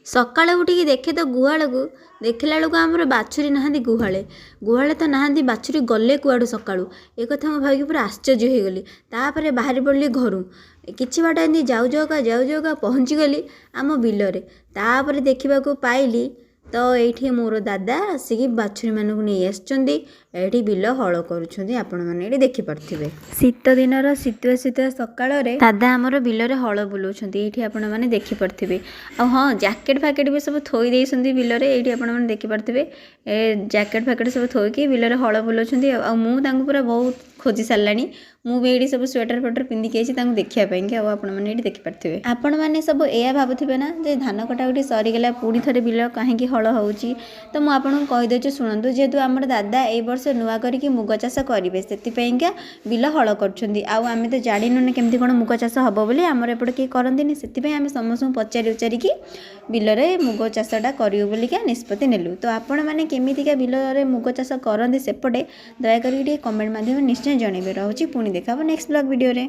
ସକାଳେ ଉଠିକି ଦେଖେ ତ ଗୁହାଳକୁ, ଦେଖିଲା ବେଳକୁ ଆମର ବାଛୁରୀ ନାହାନ୍ତି ଗୁହାଳେ ତ ନାହାନ୍ତି, ବାଛୁରୀ ଗଲେ କୁଆଡ଼ୁ ସକାଳୁ। ଏ କଥା ମୁଁ ଭାବିକି ପୁରା ଆଶ୍ଚର୍ଯ୍ୟ ହେଇଗଲି। ତାପରେ ବାହାରି ପଡ଼ିଲି ଘରୁ। କିଛି ବାଟ ଏମିତି ଯାଉକା ପହଞ୍ଚିଗଲି ଆମ ବିଲରେ। ତାପରେ ଦେଖିବାକୁ ପାଇଲି ତ ଏଇଠି ମୋର ଦାଦା ଆସିକି ବାଛୁରୀମାନଙ୍କୁ ନେଇ ଆସିଛନ୍ତି। ଏଇଠି ବିଲ ହଳ କରୁଛନ୍ତି, ଆପଣମାନେ ଏଇଠି ଦେଖିପାରୁଥିବେ। ଶୀତ ଦିନର ଶୀତୁଆ ସକାଳରେ ଦାଦା ଆମର ବିଲରେ ହଳ ବୁଲାଉଛନ୍ତି, ଏଇଠି ଆପଣମାନେ ଦେଖିପାରୁଥିବେ। ଆଉ ହଁ, ଜ୍ୟାକେଟ୍ ଫ୍ୟାକେଟ୍ ବି ସବୁ ଥୋଇ ଦେଇଛନ୍ତି ବିଲରେ, ଏଇଠି ଆପଣମାନେ ଦେଖିପାରୁଥିବେ। ଏ ଜ୍ୟାକେଟ୍ ଫ୍ୟାକେଟ୍ ସବୁ ଥୋଇକି ବିଲରେ ହଳ ବୁଲାଉଛନ୍ତି। ଆଉ ମୁଁ ତାଙ୍କୁ ପୁରା ବହୁତ ଖୋଜି ସାରିଲାଣି। ମୁଁ ବି ଏଇଠି ସବୁ ସ୍ୱେଟର ଫେଟର ପିନ୍ଧିକି ଆସିଛି ତାଙ୍କୁ ଦେଖିବା ପାଇଁକି। ଆଉ ଆପଣମାନେ ଏଇଠି ଦେଖିପାରୁଥିବେ। ଆପଣମାନେ ସବୁ ଏଇଆ ଭାବୁଥିବେ ନା ଯେ ଧାନ କଟାକଟି ସରିଗଲା ପୁଣି ଥରେ ବିଲ କାହିଁକି ହଳ ହେଉଛି। ତ ମୁଁ ଆପଣଙ୍କୁ କହିଦେଉଛି ଶୁଣନ୍ତୁ। ଯେହେତୁ ଆମର ଦାଦା ଏଇ ବର୍ଷ ନୂଆ କରିକି ମୁଗ ଚାଷ କରିବେ, ସେଥିପାଇଁକା ବିଲ ହଳ କରୁଛନ୍ତି। ଆଉ ଆମେ ତ ଜାଣିନୁ ନା କେମିତି କ'ଣ ମୁଗ ଚାଷ ହେବ ବୋଲି, ଆମର ଏପଟେ କେହି କରନ୍ତିନି। ସେଥିପାଇଁ ଆମେ ସମସ୍ତଙ୍କୁ ପଚାରିକି ବିଲରେ ମୁଗ ଚାଷଟା କରିବୁ ବୋଲିକା ନିଷ୍ପତ୍ତି ନେଲୁ। ତ ଆପଣମାନେ କେମିତିକା ବିଲରେ ମୁଗ ଚାଷ କରନ୍ତି ସେପଟେ ଦୟାକରି ଟିକେ କମେଣ୍ଟ ମାଧ୍ୟମରେ ନିଶ୍ଚୟ ଜଣାଇବେ। ରହୁଛି, ପୁଣି ଦେଖା ହେବ ନେକ୍ସଟ ବ୍ଲଗ୍ ଭିଡ଼ିଓରେ।